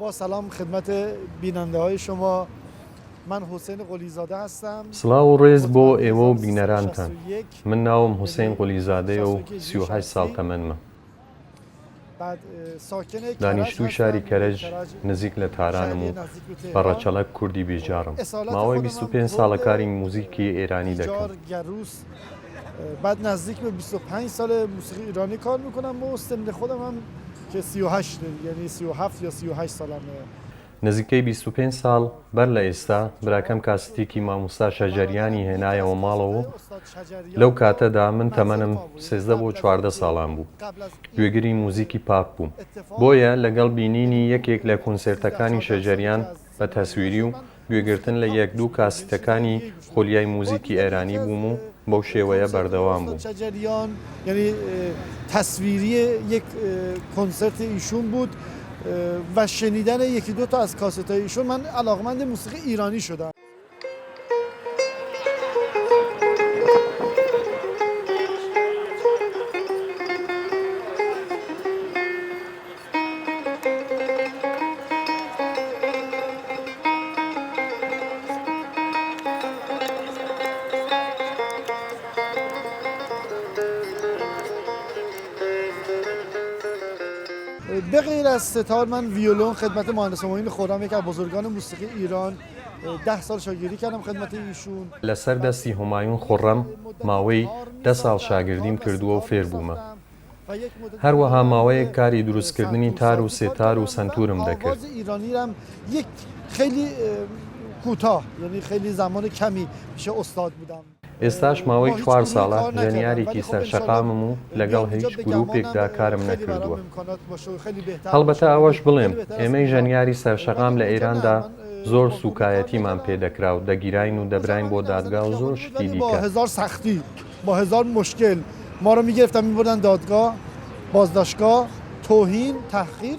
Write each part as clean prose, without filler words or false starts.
با سلام خدمت بیننده های شما. من حسین قلیزاده هستم. سلااو ڕێز بۆ ئێوە و بینەرانتان. من ناوم حوسێن قلیزادەیە و 38 ساڵ تەمەنمە. دانیشتووی شاری کەرەج نزیک لە تارانم و بە ڕەچەڵەک کوردی بێجارم. ماوەی 25 ساڵە کاری موزیکی ئێرانی دەکەم. بعد نزدیک به 25 سال موسیقی ایرانی کار میکنم و سن خودم هم که 38 یعنی 37 یا 38 سالمه. نزیکەی 25 ساڵ بەر لە ئێستا براکەم کاسێتێکی مامۆستا شەجەریانی هێنایەوە ماڵەوە. لەو کاتەدا من تەمەنم 13 بۆ 14 ساڵان بوو. گوێگری موزیکی پاپ بووم. بۆیە لەگەڵ بینینی یەکێک لە کۆنسێرتەکانی شەجەریان بە تەسویری و گوێگرتن لە یەک دوو کاسێتەکانی خۆلیای موزیکی ئێرانی بووم و بەو شێوەیە بەردەوام بوو. یعنی تصویری یک کنسرت ایشون بود و شنیدن یکی دو تا از کاست‌های ایشون من علاقمند موسیقی ایرانی شدم. به غیر از ستار من ویولون خدمت مهندس معین خرم یکی از بزرگان موسیقی ایران 10 سال شاگردی کردم خدمت ایشون. لەسەر دەستی هومایون خڕەم ماوەی 10 ساڵ شاگردیم کردووە و فێر بوومە. هەروەها ماوەیەک کاری دروستکردنی تار و سێتار و سنتورم دەکرد. ایرانی هم یک خیلی کوتاه یعنی خیلی زمان کمی پیش استاد بودم. ئێستاش ماوەی 4 ساڵە ژەنیارێکی سەرشەقامم و لەگەڵ هیچ گروپێکدا کارم نەکردووە. هەڵبەتە ئەوەش بڵێم ئێمەی ژەنیاری سەرشەقام لە ئێراندا زۆر سوکایەتیمان پێدەکرا و دەگیراین و دەبراین بۆ دادگا و زۆر شتی دیکە. با هزار سختی با هزار مشکل ما رو میگرفتن میبردن دادگاه، بازداشتگاه، توهین، تحقیر.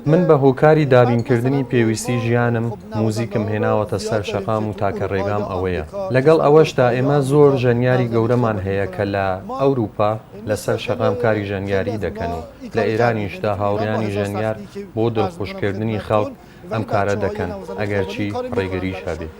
من بە هۆکاری دابینکردنی پێویستی ژیانم موزیکم هێناوەتە سەر شەقام و تاکە ڕێگام ئەوەیە. لەگەڵ ئەوەشدا ئێمە زۆر ژەنیاری گەورەمان هەیە کە لە ئەوروپا لەسەر شەقام کاری ژەنیاری دەکەن و لە ئێرانیشدا هاوڕێیانی ژەنیار بۆ دڵخۆشکردنی خەڵک ئەم کارە دەکەن ئەگەرچی ڕێگەریش هەبێت.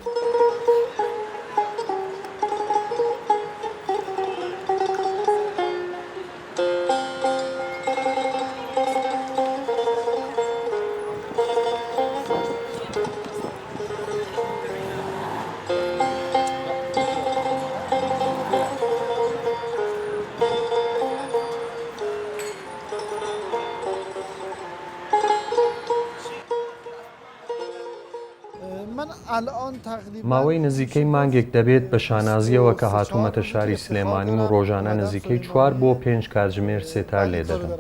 ماوەی نزیکەی مانگێک دەبێت بە شانازیەوە کە هاتوومەتە شاری سلێمانی و ڕۆژانە نزیکەی 4 بۆ 5 کاتژمێر سێتار لێ دەدەن.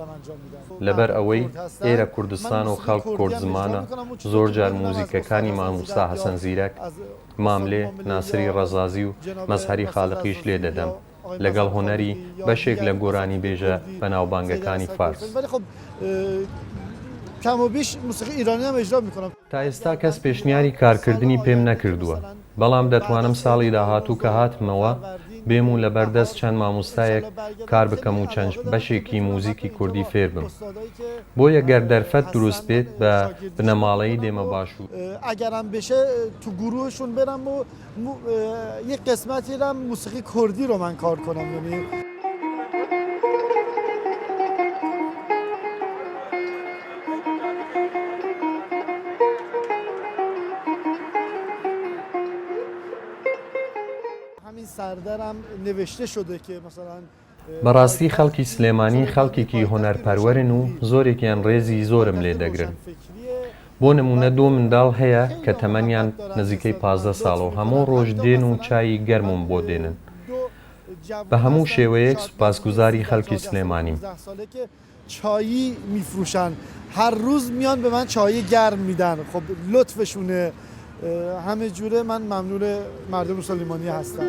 لەبەر ئەوەی ئێرە کوردستان و خەڵک کورد زمانە زۆر جار موزیکەکانی مامۆستا حەسەن زیرەک، ماملێ، ناسری ڕەزازی و مەزهەری خالقیش لێ دەدەم لەگەڵ هۆنەری بەشێک لە گۆرانی بێژە بەناوبانگەکانی فارس. کم و بیش موسیقی ایرانی هم اجرا میکنم. تا ئێستا کەس پێشنیاری کارکردنی پێم نەکردووە. بەڵام دەتوانم ساڵی داهاتوو کە هاتمەوە بێم و لەبەردەست چەند مامۆستایەک کار بکەم و چەند بەشێکی موزیکی کوردی فێر بم. بۆیە گەر دەرفەت دروست بێت بە بنەماڵەیی دێمە باشوور. ئەگەرم بشه تو گروهشون برم و یک قسمتی هم موسیقی کردی رو من کار کنم. یعنی سردرم نوشته شده که مثلا بەڕاستی خەڵکی سلێمانی خەڵکێکی هۆنەرپەروەرن و زۆرێکیان ڕێزی زۆرم لێ دەگرن. بۆ نمونە 2 منداڵ هەیە کە تەمەنیان نزیکەی 15 ساڵ و هەموو ڕۆژ دێن و چای گەرمم بۆ دێنن. بە هەموو شێوەیەک سوپاسگوزاری خەڵکی سلێمانیم. چایی میفروشن، هر روز میان به من چای گرم میدن. خب لطفشونه. همه جوره من ممنون مردم سلیمانی هستم.